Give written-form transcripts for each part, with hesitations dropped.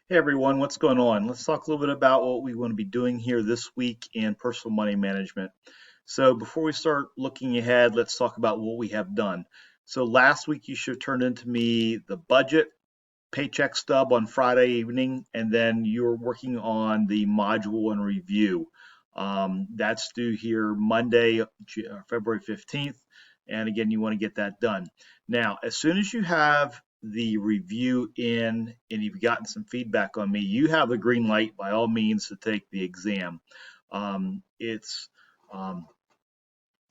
Hey everyone, what's going on? Let's talk a little bit about what we want to be doing here this week in personal money management. So before we start looking ahead, let's talk about what we have done. So last week you should have turned into me the budget paycheck stub on Friday evening, and then you're working on the module and review. That's due here Monday, February 15th. And again, you want to get that done. Now, as soon as you have the review in and you've gotten some feedback on me, you have the green light by all means to take the exam. It's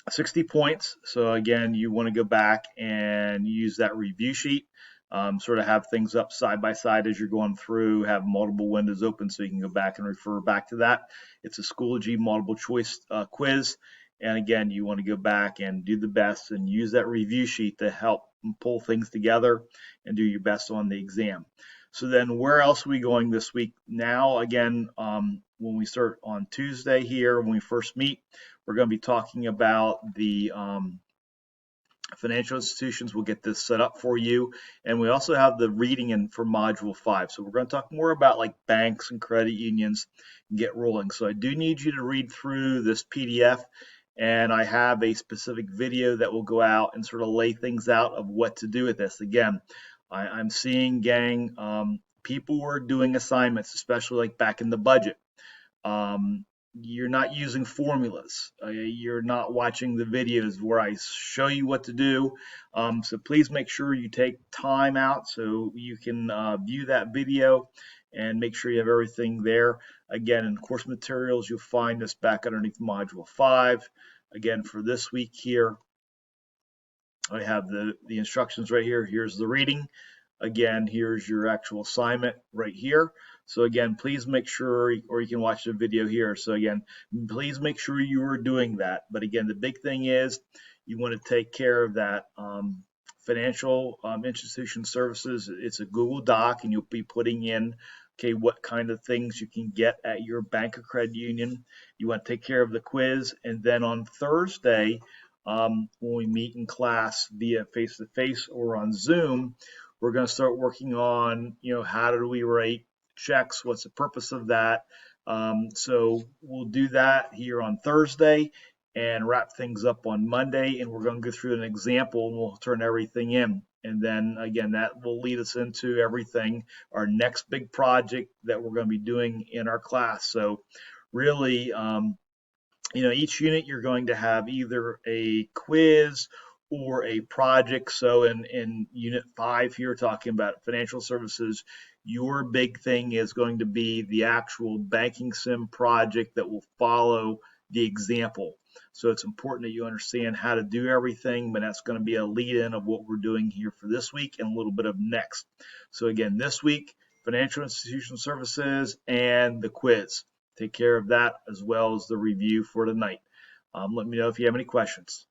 60 points. So again, you want to go back and use that review sheet, sort of have things up side by side as you're going through, have multiple windows open so you can go back and refer back to that. It's a Schoology multiple choice quiz. And again, you want to go back and do the best and use that review sheet to help pull things together and do your best on the exam. So then where else are we going this week? Now, again, when we start on Tuesday here, when we first meet, we're going to be talking about the financial institutions. We'll get this set up for you. And we also have the reading in for module 5. So we're going to talk more about like banks and credit unions and get rolling. So I do need you to read through this PDF. And I have a specific video that will go out and sort of lay things out of what to do with this. Again, I'm seeing, gang, people were doing assignments, especially like back in the budget. You're not using formulas. You're not watching the videos where I show you what to do. So please make sure you take time out so you can view that video and make sure you have everything there. Again, in course materials, you'll find this back underneath module 5. Again, for this week here, I have the instructions right here. Here's the reading. Again, here's your actual assignment right here. So again, please make sure, or you can watch the video here. So again, please make sure you are doing that. But again, the big thing is you want to take care of that financial institution services. It's a Google Doc, and you'll be putting in, okay, what kind of things you can get at your bank or credit union. You want to take care of the quiz. And then on Thursday, when we meet in class via face-to-face or on Zoom, we're going to start working on, how do we write checks? What's the purpose of that? So we'll do that here on Thursday and wrap things up on Monday. And we're going to go through an example and we'll turn everything in. And then again, that will lead us into everything, our next big project that we're going to be doing in our class. So really, each unit you're going to have either a quiz or a project. So in unit 5 here, talking about financial services, your big thing is going to be the actual banking sim project that will follow the example. So it's important that you understand how to do everything, but that's going to be a lead in of what we're doing here for this week and a little bit of next. So again, this week, financial institution services and the quiz. Take care of that as well as the review for tonight. Let me know if you have any questions.